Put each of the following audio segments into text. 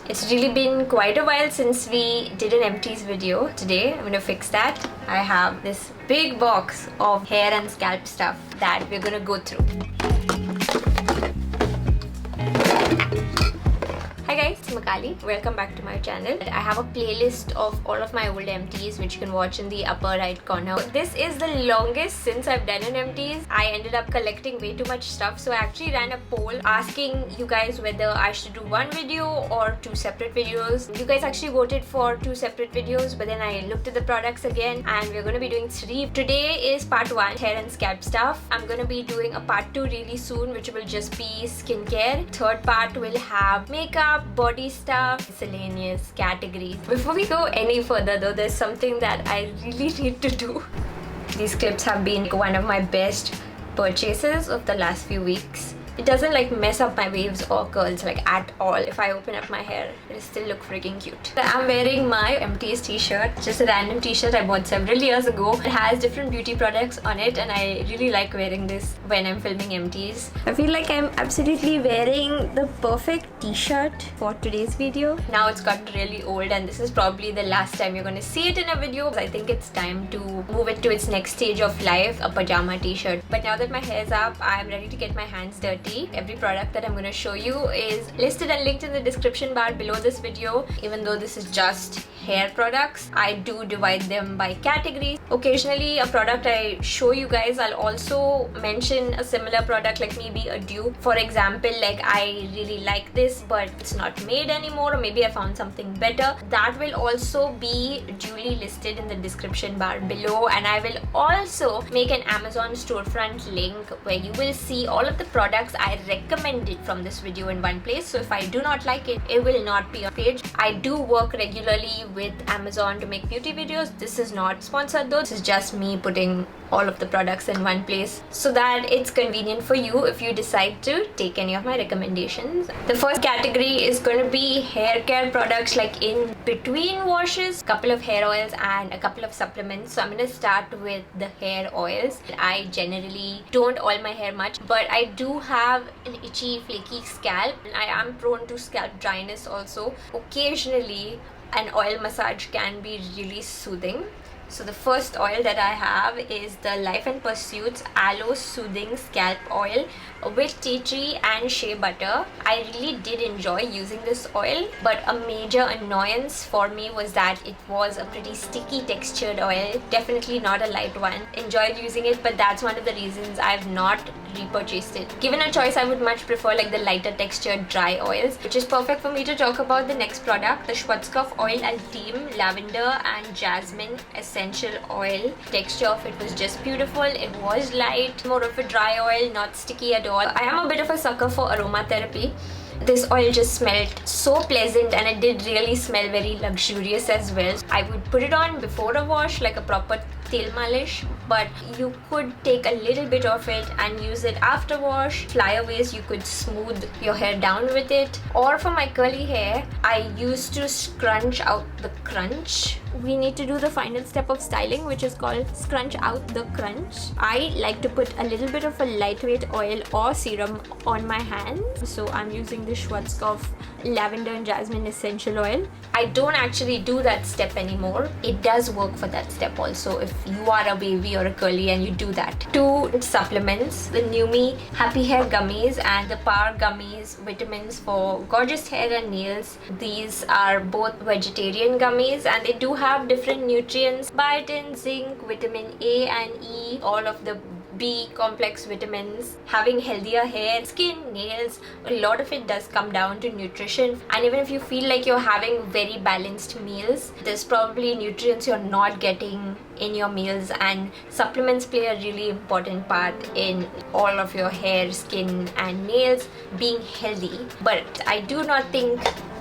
It's really been quite a while since we did an empties video. Today I'm gonna fix that. I have this big box of hair and scalp stuff that we're gonna go through. Hi guys, it's Magali. Welcome back to my channel. I have a playlist of all of my old empties which you can watch in the upper right corner. This is the longest since I've done an empties. I ended up collecting way too much stuff, so I actually ran a poll asking you guys whether I should do one video or two separate videos. You guys actually voted for two separate videos, but then I looked at the products again and we're going to be doing three. Today is part 1, hair and scalp stuff. I'm going to be doing a part 2 really soon, which will just be skincare. Third part will have makeup, body stuff, miscellaneous categories. Before we go any further though, there's something that I really need to do. These clips have been one of my best purchases of the last few weeks. It doesn't like mess up my waves or curls like at all. If I open up my hair, it'll still look freaking cute. I'm wearing my empties t-shirt, just a random t-shirt I bought several years ago. It has different beauty products on it and I really like wearing this when I'm filming empties. I feel like I'm absolutely wearing the perfect t-shirt for today's video. Now it's gotten really old and this is probably the last time you're gonna see it in a video. I think it's time to move it to its next stage of life, a pajama t-shirt. But now that my hair's up, I'm ready to get my hands dirty. Every product that I'm going to show you is listed and linked in the description bar below this video. Even though this is just hair products, I do divide them by categories. Occasionally a product I show you guys, I'll also mention a similar product, like maybe a dupe. For example, like I really like this but it's not made anymore, or maybe I found something better. That will also be duly listed in the description bar below, and I will also make an Amazon storefront link where you will see all of the products I recommended from this video in one place. So if I do not like it, it will not be on page. I do work regularly with Amazon to make beauty videos. This is not sponsored though. This is just me putting all of the products in one place so that it's convenient for you if you decide to take any of my recommendations. The first category is going to be hair care products, like in between washes, couple of hair oils and a couple of supplements. So I'm going to start with the hair oils. I generally don't oil my hair much, but I do have an itchy, flaky scalp and I am prone to scalp dryness also. Occasionally an oil massage can be really soothing. So the first oil that I have is the Life and Pursuit's Aloe Soothing Scalp Oil with tea tree and shea butter. I really did enjoy using this oil, but a major annoyance for me was that it was a pretty sticky textured oil. Definitely not a light one. Enjoyed using it, but that's one of the reasons I've not repurchased it. Given a choice, I would much prefer like the lighter textured dry oils, which is perfect for me to talk about the next product, the Schwarzkopf Oil Ultime Lavender and Jasmine Essential Oil. Texture of it was just beautiful. It was light, more of a dry oil, not sticky at all. I am a bit of a sucker for aromatherapy. This oil just smelled so pleasant and it did really smell very luxurious as well. I would put it on before a wash, like a proper tail malish, but you could take a little bit of it and use it after wash. Flyaways, you could smooth your hair down with it. Or for my curly hair, I used to scrunch out the crunch. We need to do the final step of styling, which is called scrunch out the crunch. I like to put a little bit of a lightweight oil or serum on my hands. So I'm using the Schwarzkopf Lavender and Jasmine Essential Oil. I don't actually do that step anymore. It does work for that step also if you are a wavy or a curly and you do that. 2 supplements, the Numi Happy Hair Gummies and the Power Gummies Vitamins for Gorgeous Hair and Nails. These are both vegetarian gummies and they do have different nutrients: biotin, zinc, vitamin A and E, all of the B complex vitamins. Having healthier hair, skin, nails, a lot of it does come down to nutrition. And even if you feel like you're having very balanced meals, there's probably nutrients you're not getting in your meals, and supplements play a really important part in all of your hair, skin and nails being healthy. But I do not think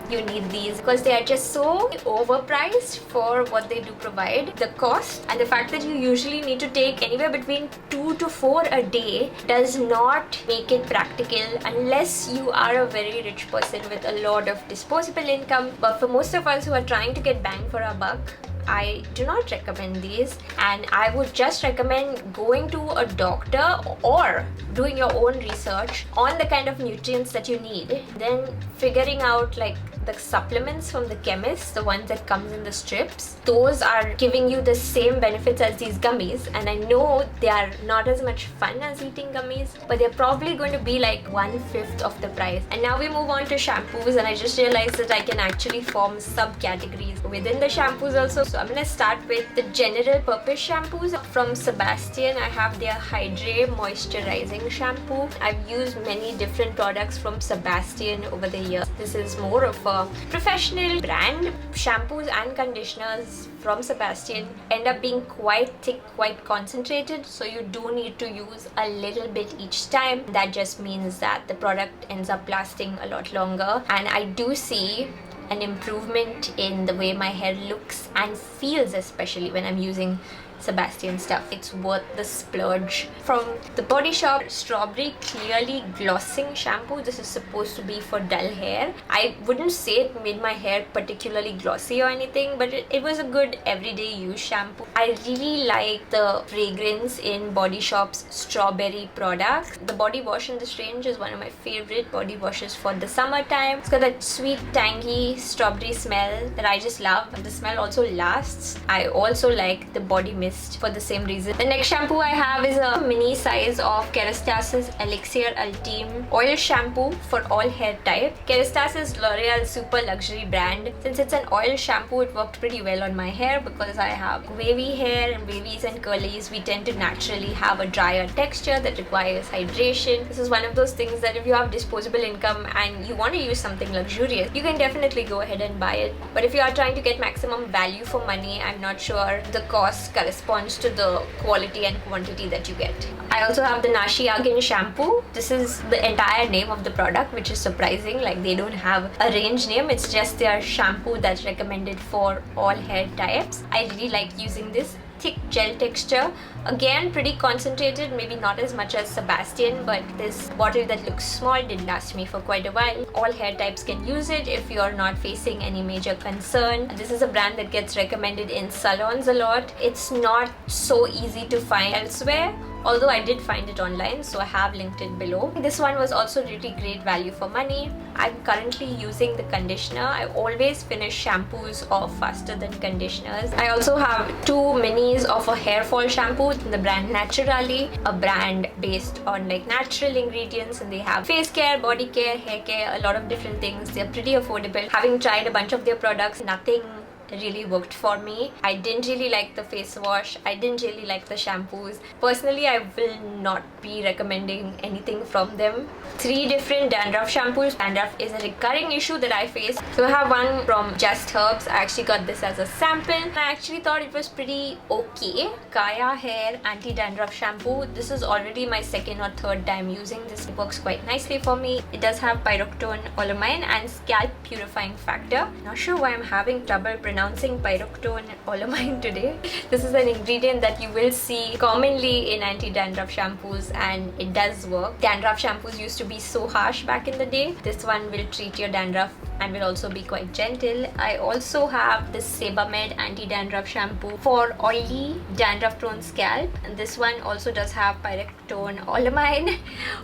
you need these because they are just so overpriced for what they do provide. The cost and the fact that you usually need to take anywhere between 2 to 4 a day does not make it practical unless you are a very rich person with a lot of disposable income. But for most of us who are trying to get bang for our buck, I do not recommend these, and I would just recommend going to a doctor or doing your own research on the kind of nutrients that you need, then figuring out like the supplements from the chemist, the ones that comes in the strips, those are giving you the same benefits as these gummies, and I know they are not as much fun as eating gummies, but they're probably going to be like 1/5 of the price. And now we move on to shampoos, and I just realized that I can actually form subcategories within the shampoos also. So I'm gonna start with the general purpose shampoos. From Sebastian, I have their Hydrate Moisturizing Shampoo. I've used many different products from Sebastian over the years. This is more of a professional brand. Shampoos and conditioners from Sebastian end up being quite thick, quite concentrated, so you do need to use a little bit each time. That just means that the product ends up lasting a lot longer, and I do see an improvement in the way my hair looks and feels, especially when I'm using Sebastian stuff. It's worth the splurge. From the Body Shop, Strawberry Clearly Glossing Shampoo. This is supposed to be for dull hair. I wouldn't say it made my hair particularly glossy or anything, but it was a good everyday use shampoo. I really like the fragrance in Body Shop's strawberry products. The body wash in this range is one of my favorite body washes for the summertime. It's got that sweet, tangy strawberry smell that I just love. The smell also lasts. I also like the body mist for the same reason. The next shampoo I have is a mini size of Kérastase Elixir Ultime Oil Shampoo for all hair type. Kérastase is L'Oreal's super luxury brand. Since it's an oil shampoo, it worked pretty well on my hair because I have wavy hair, and wavies and curlies, we tend to naturally have a drier texture that requires hydration. This is one of those things that if you have disposable income and you want to use something luxurious, you can definitely go ahead and buy it. But if you are trying to get maximum value for money, I'm not sure the cost corresponds to the quality and quantity that you get. I also have the Nashi Agin shampoo. This is the entire name of the product, which is surprising. Like, they don't have a range name, it's just their shampoo that's recommended for all hair types. I really like using this. Thick gel texture, again pretty concentrated, maybe not as much as Sebastian, but this bottle that looks small did last me for quite a while. All hair types can use it if you're not facing any major concern. This is a brand that gets recommended in salons a lot. It's not so easy to find elsewhere, although I did find it online, so I have linked it below. This one was also really great value for money. I'm currently using the conditioner. I always finish shampoos off faster than conditioners. I also have two minis of a hair fall shampoo in the brand Naturally, a brand based on like natural ingredients, and they have face care, body care, hair care, a lot of different things. They're pretty affordable. Having tried a bunch of their products, nothing really worked for me. I didn't really like the face wash. I didn't really like the shampoos. Personally, I will not be recommending anything from them. 3 different dandruff shampoos. Dandruff is a recurring issue that I face. So I have one from Just Herbs. I actually got this as a sample. I actually thought it was pretty okay. Kaya Hair Anti-Dandruff Shampoo. This is already my 2nd or 3rd time using this. It works quite nicely for me. It does have ʟᴂᴜ and scalp purifying factor. Not sure why I'm having trouble pronouncing ʟᴂᴜ today. This is an ingredient that you will see commonly in anti-dandruff shampoos, and it does work. Dandruff shampoos used to be so harsh back in the day. This one will treat your dandruff and will also be quite gentle. I also have this Sebamed anti-dandruff shampoo for oily, dandruff-prone scalp, and this one also does have ʟᴂᴜ.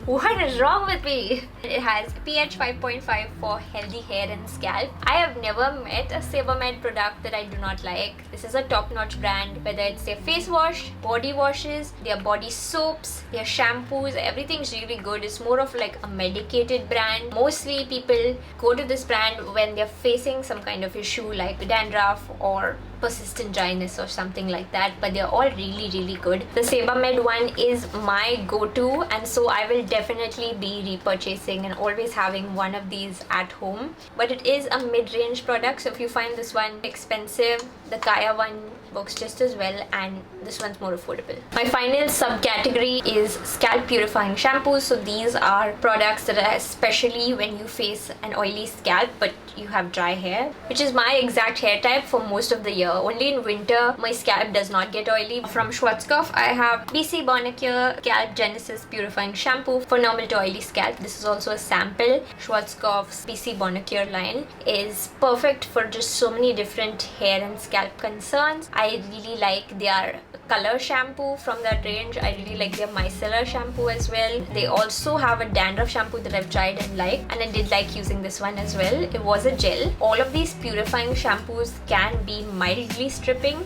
What is wrong with me? It has pH 5.5 for healthy hair and scalp. I have never met a Sebamed product that I do not like. This is a top-notch brand, whether it's their face wash, body washes, their body soaps, their shampoos, everything's really good. It's more of like a medicated brand. Mostly people go to this brand when they're facing some kind of issue like dandruff or persistent dryness or something like that, but they're all really good. The Sebamed one is my go-to, and so I will definitely be repurchasing and always having one of these at home. But it is a mid-range product, so if you find this one expensive, the Kaya one works just as well, and this one's more affordable. My final subcategory is scalp purifying shampoos. So these are products that are especially when you face an oily scalp but you have dry hair, which is my exact hair type for most of the year. Only in winter my scalp does not get oily. From Schwarzkopf, I have BC Bonacure Scalp Genesis Purifying Shampoo for normal to oily scalp. This is also a sample. Schwarzkopf's BC Bonacure line is perfect for just so many different hair and scalp concerns. I really like their color shampoo from that range. I really like their micellar shampoo as well. They also have a dandruff shampoo that I've tried and liked, and I did like using this one as well. It was a gel. All of these purifying shampoos can be mildly stripping,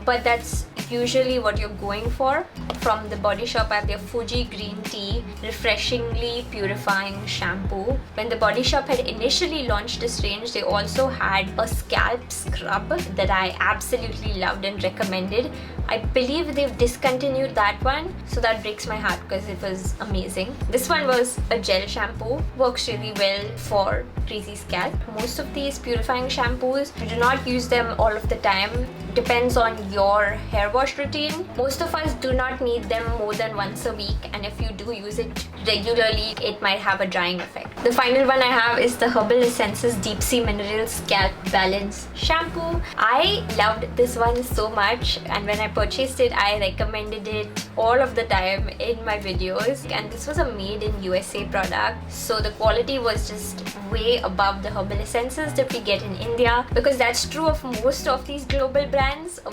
but that's usually what you're going for. From the Body Shop, I have their Fuji green tea refreshingly purifying shampoo. When the Body Shop had initially launched this range, they also had a scalp scrub that I absolutely loved and recommended. I believe they've discontinued that one, so that breaks my heart because it was amazing. This one was a gel shampoo, works really well for greasy scalp. Most of these purifying shampoos, you do not use them all of the time. Depends on your hair wash routine. Most of us do not need them more than once a week, and if you do use it regularly, it might have a drying effect. The final one I have is the Herbal Essences Deep Sea Mineral Scalp Balance Shampoo. I loved this one so much, and when I purchased it, I recommended it all of the time in my videos. And this was a made in USA product, so the quality was just way above the Herbal Essences that we get in India, because that's true of most of these global brands.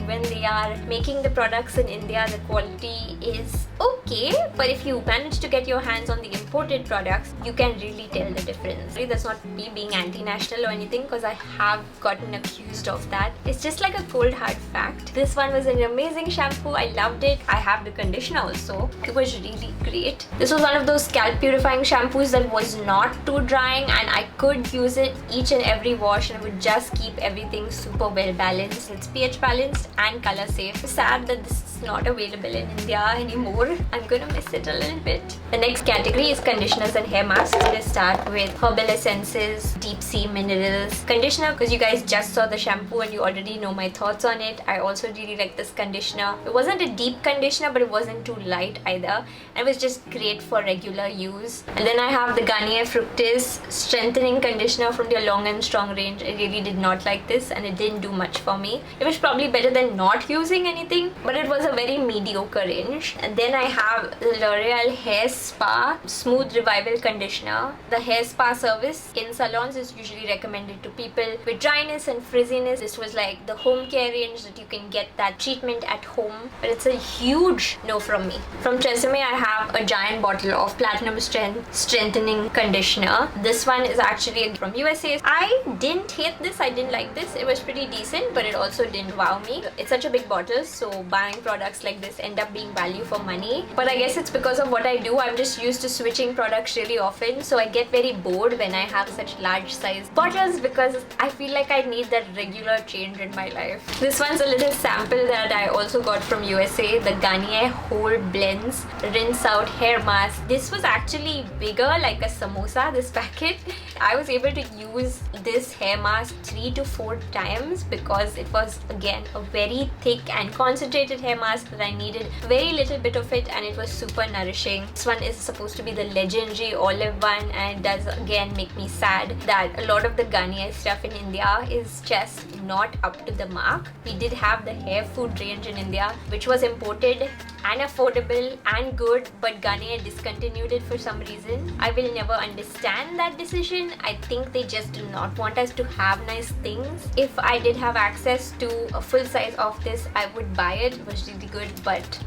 When they are making the products in India, the quality is okay, but if you manage to get your hands on the imported products, you can really tell the difference. That's not me being anti-national or anything, because I have gotten accused of that. It's just like a cold hard fact. This one was an amazing shampoo. I loved it. I have the conditioner also. It was really great. This was one of those scalp purifying shampoos that was not too drying, and I could use it each and every wash, and it would just keep everything super well balanced. It's pH balanced and color safe. It's sad that this is not available in India anymore. I'm gonna miss it a little bit. The next category is conditioners and hair masks. Let's start with Herbal Essences Deep Sea Minerals Conditioner, because you guys just saw the shampoo and you already know my thoughts on it. I also really like this conditioner. It wasn't a deep conditioner, but it wasn't too light either. It was just great for regular use. And then I have the Garnier Fructis Strengthening Conditioner from their Long and Strong range. I really did not like this, and it didn't do much for me. It was probably better than not using anything, but it was a very mediocre range. And then I have the L'Oreal Hair Spa Smooth Revival Conditioner. The hair spa service in salons is usually recommended to people with dryness and frizziness. This was like the home care range that you can get that treatment at home, but it's a huge no from me. From Tresemme, I have a giant bottle of Platinum Strength Strengthening Conditioner. This one is actually from USA. I didn't hate this. I didn't like this. It was pretty decent, but it also didn't wow me. It's such a big bottle, so buying products like this end up being value for money. But I guess it's because of what I do. I'm just used to switching products really often, so I get very bored when I have such large size bottles, because I feel like I need that regular change in my life. This one's a little sample that I also got from USA, the Garnier Whole Blends Rinse Out Hair Mask. This was actually bigger, like a samosa, this packet. I was able to use this hair mask 3 to 4 times because it was again a very thick and concentrated hair mask that I needed very little bit of it, and it was super nourishing. This one is supposed to be the legendary olive one, and it does again make me sad that a lot of the Garnier stuff in India is just not up to the mark. We did have the hair food range in India, which was imported and affordable and good, but Garnier discontinued it for some reason. I will never understand that decision. I think they just do not want us to have nice things. If I did have access to a full size of this, I would buy it. It was really good, but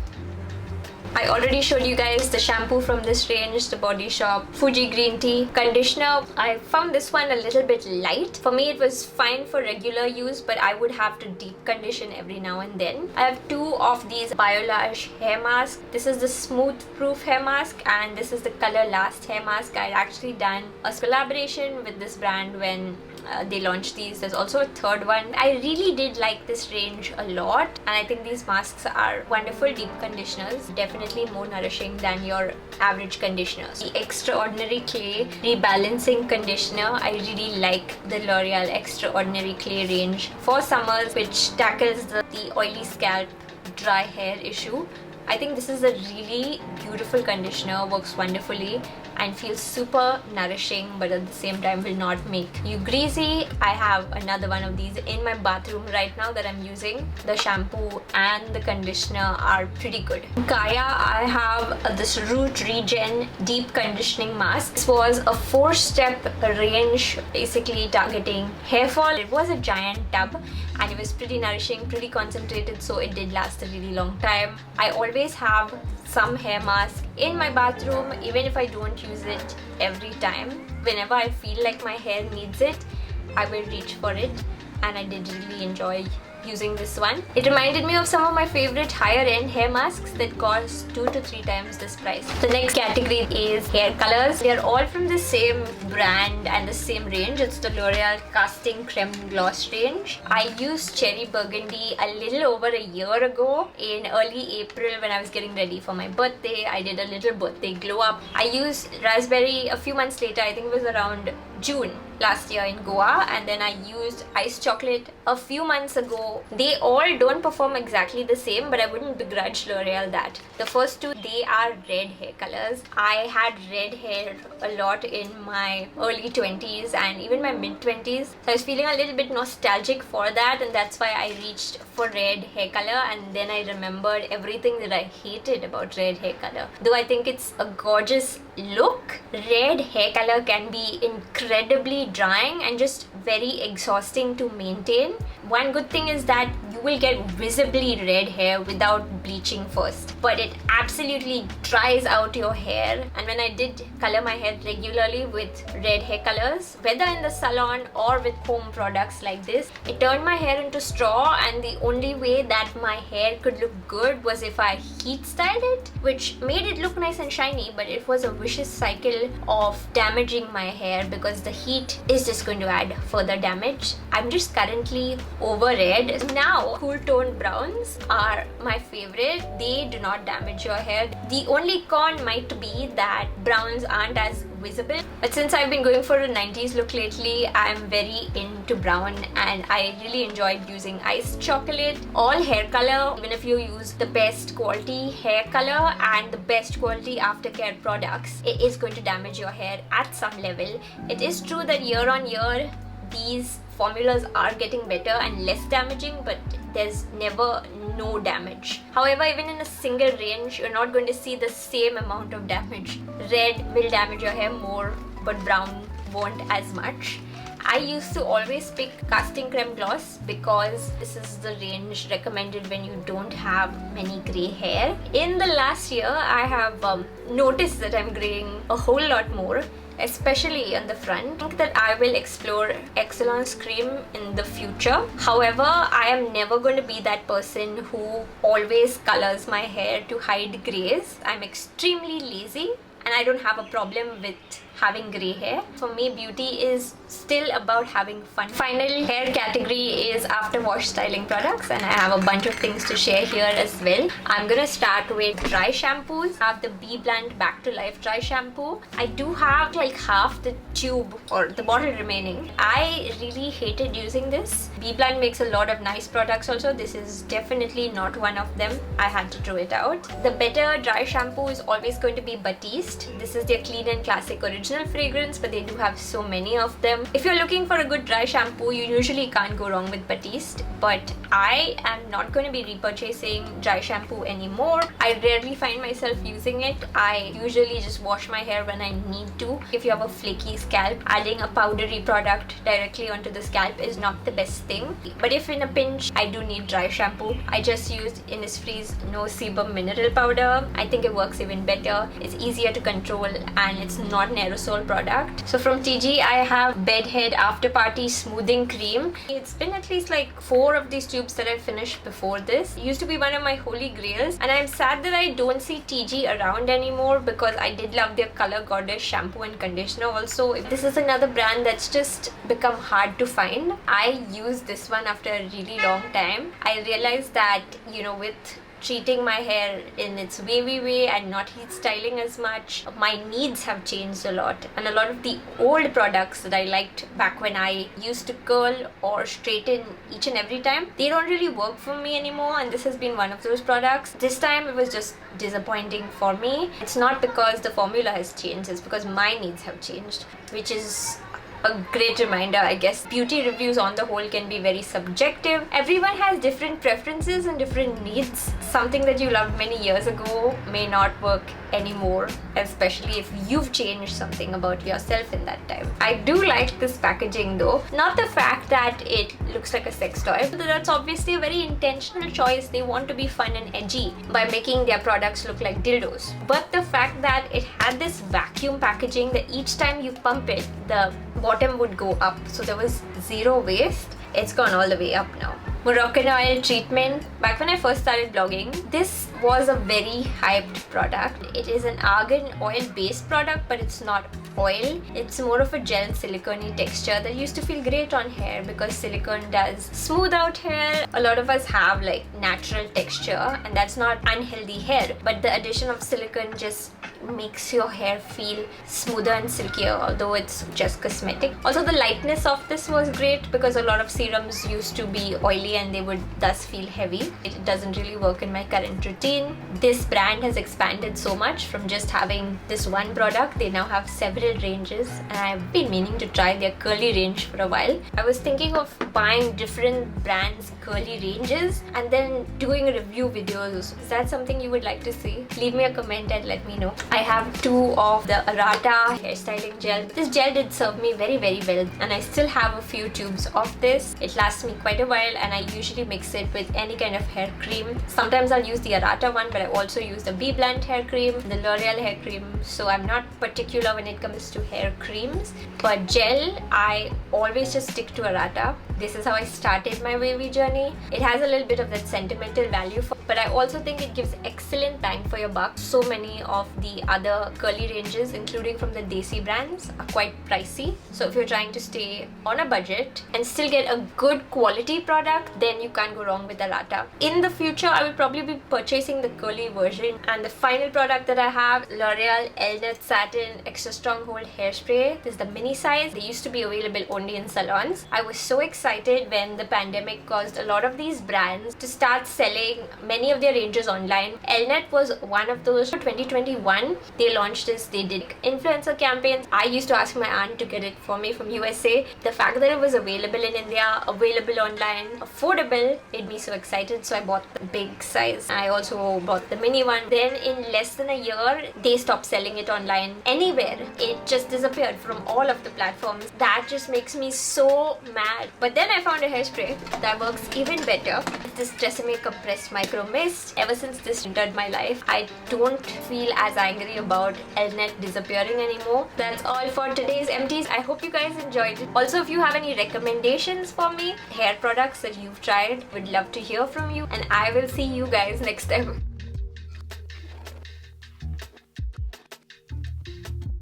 I already showed you guys the shampoo from this range, the Body Shop Fuji Green Tea Conditioner. I found this one a little bit light. For me, it was fine for regular use, but I would have to deep condition every now and then. I have 2 of these Biolage hair masks. This is the Smooth Proof hair mask, and this is the Color Last hair mask. I had actually done a collaboration with this brand when they launched these. There's also a third one. I really did like this range a lot, and I think these masks are wonderful deep conditioners, definitely more nourishing than your average conditioners. The Extraordinary Clay Rebalancing Conditioner. I really like the L'Oreal Extraordinary Clay range for summers, which tackles the oily scalp, dry hair issue. I think this is a really beautiful conditioner, works wonderfully, and feels super nourishing, but at the same time will not make you greasy. I have another one of these in my bathroom right now that I'm using. The shampoo and the conditioner are pretty good. Kaya, I have this Root Regen Deep Conditioning Mask. This was a 4-step range, basically targeting hair fall. It was a giant tub and it was pretty nourishing, pretty concentrated, so it did last a really long time. I always have some hair mask in my bathroom, even if I don't use it every time. Whenever I feel like my hair needs it, I will reach for it, and I did really enjoy using this one. It reminded me of some of my favorite higher end hair masks that cost 2 to 3 times this price. The next category is hair colors. They are all from the same brand and the same range. It's the L'Oreal Casting Creme Gloss range. I used Cherry Burgundy a little over a year ago in early April when I was getting ready for my birthday. I did a little birthday glow up. I used Raspberry a few months later, I think it was around June last year in Goa, and then I used Ice Chocolate a few months ago. They all don't perform exactly the same, but I wouldn't begrudge L'Oreal that. The first two, they are red hair colors. I had red hair a lot in my early 20s and even my mid 20s, so I was feeling a little bit nostalgic for that, and that's why I reached for red hair color. And then I remembered everything that I hated about red hair color. Though I think it's a gorgeous look, red hair color can be incredibly drying and just very exhausting to maintain. One good thing is that you will get visibly red hair without bleaching first, but it absolutely dries out your hair. And when I did color my hair regularly with red hair colors, whether in the salon or with home products like this, it turned my hair into straw, and the only way that my hair could look good was if I heat styled it, which made it look nice and shiny, but it was a vicious cycle of damaging my hair because the heat is just going to add further damage. I'm just currently over red. Now cool toned browns are my favorite. They do not damage your hair. The only con might be that browns aren't as visible, but since I've been going for a 90s look lately, I'm very into brown, and I really enjoyed using Iced Chocolate. All hair color, even if you use the best quality hair color and the best quality aftercare products, it is going to damage your hair at some level. It is true that year on year these formulas are getting better and less damaging, but there's never no damage. However, even in a single range, you're not going to see the same amount of damage. Red will damage your hair more, but brown won't as much. I used to always pick Casting Creme Gloss because this is the range recommended when you don't have many grey hair. In the last year, I have noticed that I'm greying a whole lot more, especially on the front. I think that I will explore Excellence Cream in the future. However, I am never going to be that person who always colors my hair to hide greys. I'm extremely lazy and I don't have a problem with having grey hair. For me, beauty is still about having fun. Final hair category is after wash styling products, and I have a bunch of things to share here as well. I'm gonna start with dry shampoos. I have the Be Blunt Back to Life dry shampoo. I do have like half the tube or the bottle remaining. I really hated using this. Be Blunt makes a lot of nice products also. This is definitely not one of them. I had to throw it out. The better dry shampoo is always going to be Batiste. This is their clean and classic original fragrance, but they do have so many of them. If you're looking for a good dry shampoo, you usually can't go wrong with Batiste, but I am not going to be repurchasing dry shampoo anymore. I rarely find myself using it. I usually just wash my hair when I need to. If you have a flaky scalp, adding a powdery product directly onto the scalp is not the best thing. But if in a pinch I do need dry shampoo, I just used Innisfree's No Sebum Mineral Powder. I think it works even better. It's easier to control and it's not an aerosol product. So from TG, I have Bedhead After Party Smoothing Cream. It's been at least like 4 of these tubes that I finished before this. It used to be one of my holy grails, and I'm sad that I don't see TG around anymore because I did love their Color Goddess shampoo and conditioner also. This is another brand that's just become hard to find. I used this one after a really long time. I realized that, you know, with treating my hair in its wavy way and not heat styling as much. My needs have changed a lot, and a lot of the old products that I liked back when I used to curl or straighten each and every time, they don't really work for me anymore, and this has been one of those products. This time it was just disappointing for me. It's not because the formula has changed, it's because my needs have changed, which is a great reminder, I guess. Beauty reviews on the whole can be very subjective. Everyone has different preferences and different needs. Something that you loved many years ago may not work anymore, especially if you've changed something about yourself in that time. I do like this packaging though. Not the fact that it looks like a sex toy, but that's obviously a very intentional choice. They want to be fun and edgy by making their products look like dildos. But the fact that it had this vacuum packaging that each time you pump it, the bottom would go up, so there was zero waste. It's gone all the way up now. Moroccan oil treatment. Back when I first started blogging, this was a very hyped product. It is an argan oil based product, but it's not oil. It's more of a gel silicone texture that used to feel great on hair because silicone does smooth out hair. A lot of us have like natural texture, and that's not unhealthy hair, but the addition of silicone just makes your hair feel smoother and silkier, although it's just cosmetic. Also, the lightness of this was great because a lot of serums used to be oily and they would thus feel heavy. It doesn't really work in my current routine. This brand has expanded so much from just having this one product. They now have several ranges, and I've been meaning to try their curly range for a while. I was thinking of buying different brands' curly ranges and then doing review videos. Is that something you would like to see? Leave me a comment and let me know. I have 2 of the Arata hairstyling gel. This gel did serve me very well, and I still have a few tubes of this. It lasts me quite a while, and I usually mix it with any kind of hair cream. Sometimes I'll use the Arata one, but I also use the Be Blunt hair cream, the L'Oreal hair cream, so I'm not particular when it comes to hair creams. But gel, I always just stick to Arata. This is how I started my wavy journey. It has a little bit of that sentimental value, but I also think it gives excellent bang for your buck. So many of the other curly ranges, including from the Desi brands, are quite pricey. So if you're trying to stay on a budget and still get a good quality product, then you can't go wrong with Arata. In the future, I will probably be purchasing the curly version. And the final product that I have, L'Oreal Elnett Satin Extra Strong Hold Hairspray. This is the mini size. They used to be available only in salons. I was so excited when the pandemic caused a lot of these brands to start selling many of their ranges online. Elnett was one of those. For 2021, they launched this. They did influencer campaigns. I used to ask my aunt to get it for me from USA. The fact that it was available in India, available online, affordable, made me so excited. So I bought the big size. I also bought the mini one. Then in less than a year, they stopped selling it online anywhere. It just disappeared from all of the platforms. That just makes me so mad. But then I found a hairspray that works even better. This Tresemme compressed micro mist. Ever since this entered my life, I don't feel as angry about Elnett disappearing anymore. That's all for today's empties. I hope you guys enjoyed it. Also, if you have any recommendations for me, hair products that you've tried, would love to hear from you, and I will see you guys next time.